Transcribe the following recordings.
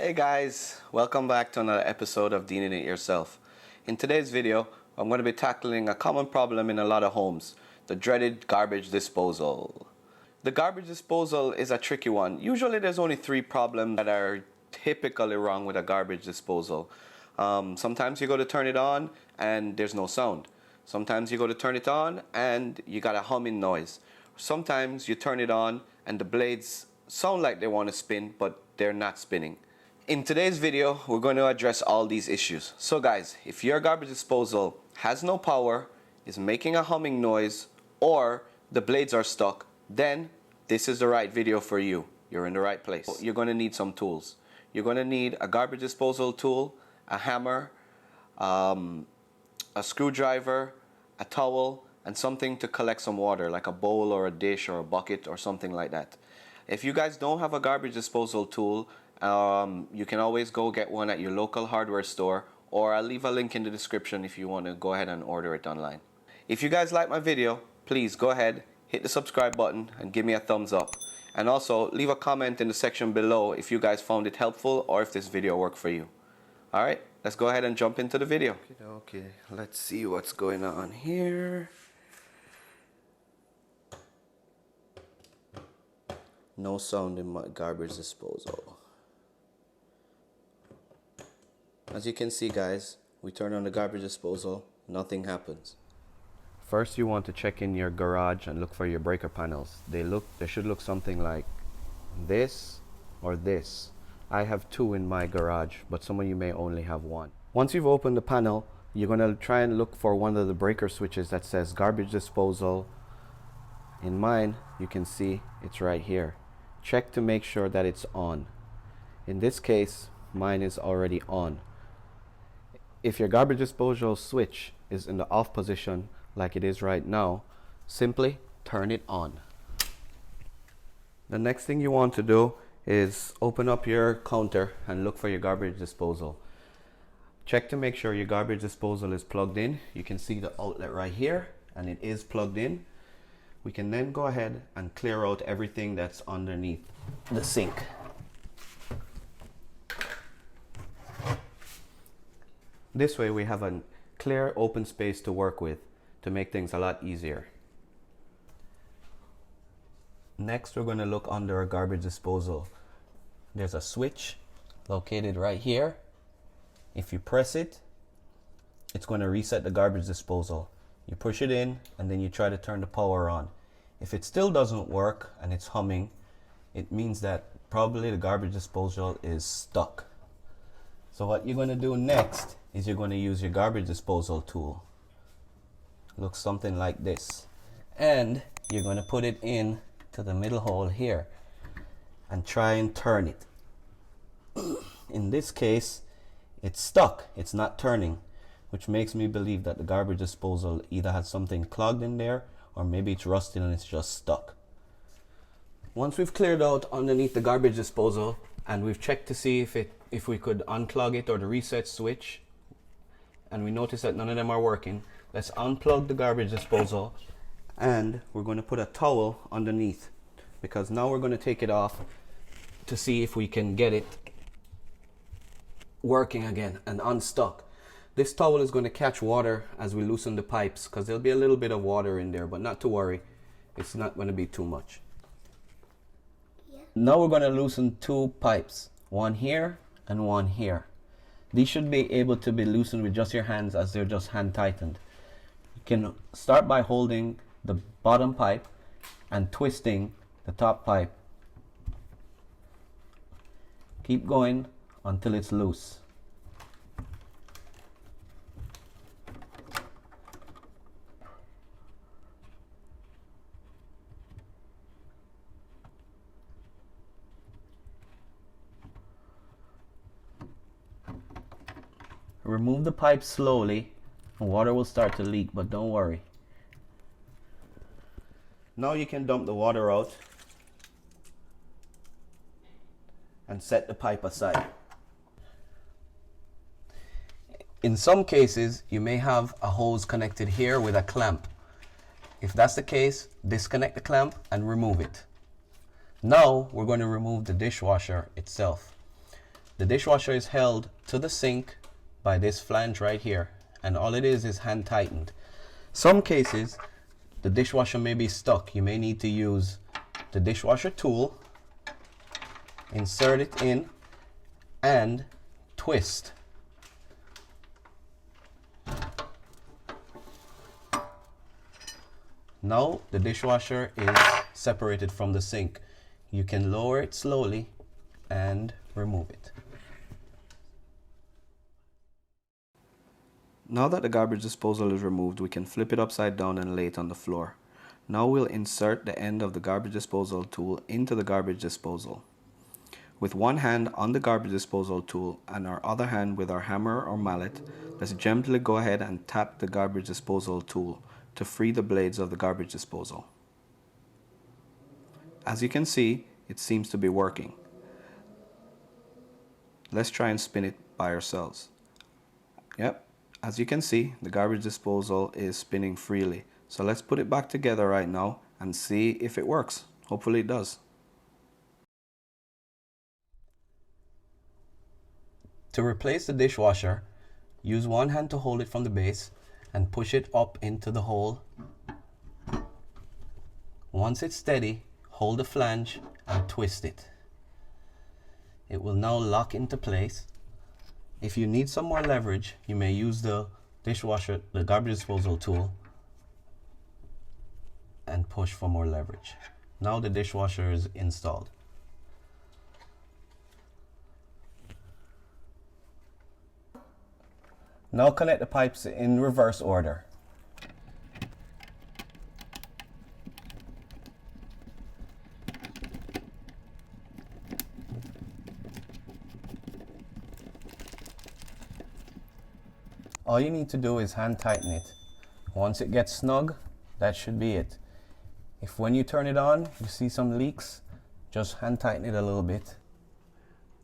Hey guys, welcome back to another episode of Deanin It Yourself. In today's video, I'm going to be tackling a common problem in a lot of homes, the dreaded garbage disposal. The garbage disposal is a tricky one. Usually there's only 3 problems that are typically wrong with a garbage disposal. Sometimes you go to turn it on and there's no sound. Sometimes you go to turn it on and you got a humming noise. Sometimes you turn it on and the blades sound like they want to spin, but they're not spinning. In today's video, we're going to address all these issues. So guys, if your garbage disposal has no power, is making a humming noise, or the blades are stuck, then this is the right video for you. You're in the right place. You're going to need some tools. You're going to need a garbage disposal tool, a hammer, a screwdriver, a towel, and something to collect some water, like a bowl or a dish or a bucket or something like that. If you guys don't have a garbage disposal tool, you can always go get one at your local hardware store, or I'll leave a link in the description if you want to go ahead and order it online. If you guys like my video, please go ahead, hit the subscribe button and give me a thumbs up. And also leave a comment in the section below if you guys found it helpful or if this video worked for you. Alright, let's go ahead and jump into the video. Okay, let's see what's going on here. No sound in my garbage disposal. As you can see guys, we turn on the garbage disposal, nothing happens. First you want to check in your garage and look for your breaker panels. They should look something like this or this. I have 2 in my garage, but some of you may only have 1. Once you've opened the panel, you're going to try and look for one of the breaker switches that says garbage disposal. In mine, you can see it's right here. Check to make sure that it's on. In this case, mine is already on. If your garbage disposal switch is in the off position like it is right now, simply turn it on. The next thing you want to do is open up your counter and look for your garbage disposal. Check to make sure your garbage disposal is plugged in. You can see the outlet right here and it is plugged in. We can then go ahead and clear out everything that's underneath the sink. This way we have a clear open space to work with to make things a lot easier. Next we're going to look under our garbage disposal. There's a switch located right here. If you press it, it's going to reset the garbage disposal. You push it in and then you try to turn the power on. If it still doesn't work and it's humming, it means that probably the garbage disposal is stuck. So what you're going to do next is you're going to use your garbage disposal tool. Looks something like this. And you're going to put it in to the middle hole here and try and turn it. In this case, it's stuck. It's not turning, which makes me believe that the garbage disposal either has something clogged in there or maybe it's rusted and it's just stuck. Once we've cleared out underneath the garbage disposal and we've checked to see if we could unclog it or the reset switch, and we notice that none of them are working, let's unplug the garbage disposal and we're going to put a towel underneath, because now we're going to take it off to see if we can get it working again and unstuck. This towel is going to catch water as we loosen the pipes, because there'll be a little bit of water in there, but not to worry, it's not going to be too much. Yeah. Now we're going to loosen 2 pipes, one here and one here. These should be able to be loosened with just your hands, as they're just hand tightened. You can start by holding the bottom pipe and twisting the top pipe. Keep going until it's loose. Remove the pipe slowly and water will start to leak, but don't worry. Now you can dump the water out and set the pipe aside. In some cases, you may have a hose connected here with a clamp. If that's the case, disconnect the clamp and remove it. Now we're going to remove the dishwasher itself. The dishwasher is held to the sink by this flange right here, and all it is hand tightened. Some cases the dishwasher may be stuck. You may need to use the dishwasher tool, insert it in, and twist. Now the dishwasher is separated from the sink. You can lower it slowly and remove it. Now that the garbage disposal is removed, we can flip it upside down and lay it on the floor. Now we'll insert the end of the garbage disposal tool into the garbage disposal. With one hand on the garbage disposal tool and our other hand with our hammer or mallet, let's gently go ahead and tap the garbage disposal tool to free the blades of the garbage disposal. As you can see, it seems to be working. Let's try and spin it by ourselves. Yep. As you can see, the garbage disposal is spinning freely. So let's put it back together right now and see if it works. Hopefully it does. To replace the dishwasher, use one hand to hold it from the base and push it up into the hole. Once it's steady, hold the flange and twist it. It will now lock into place. If you need some more leverage, you may use the garbage disposal tool and push for more leverage. Now the dishwasher is installed. Now connect the pipes in reverse order. All you need to do is hand tighten it. Once it gets snug, that should be it. If when you turn it on, you see some leaks, just hand tighten it a little bit.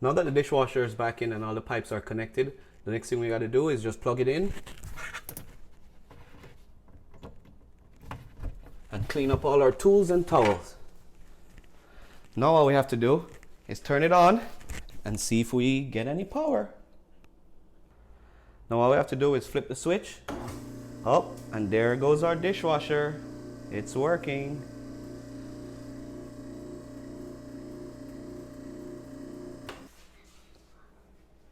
Now that the dishwasher is back in and all the pipes are connected, the next thing we got to do is just plug it in and clean up all our tools and towels. Now all we have to do is turn it on and see if we get any power. Now all we have to do is flip the switch up, and there goes our dishwasher. It's working.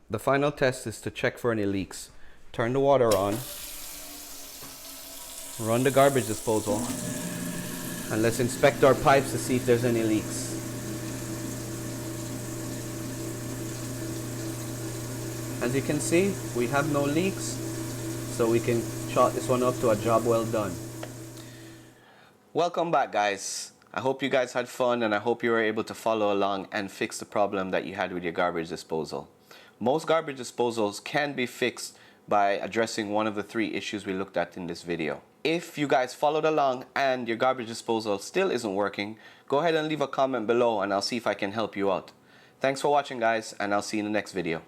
The final test is to check for any leaks. Turn the water on, run the garbage disposal, and let's inspect our pipes to see if there's any leaks. As you can see, we have no leaks, so we can chalk this one up to a job well done. Welcome back, guys. I hope you guys had fun, and I hope you were able to follow along and fix the problem that you had with your garbage disposal. Most garbage disposals can be fixed by addressing one of the 3 issues we looked at in this video. If you guys followed along and your garbage disposal still isn't working, go ahead and leave a comment below and I'll see if I can help you out. Thanks for watching, guys, and I'll see you in the next video.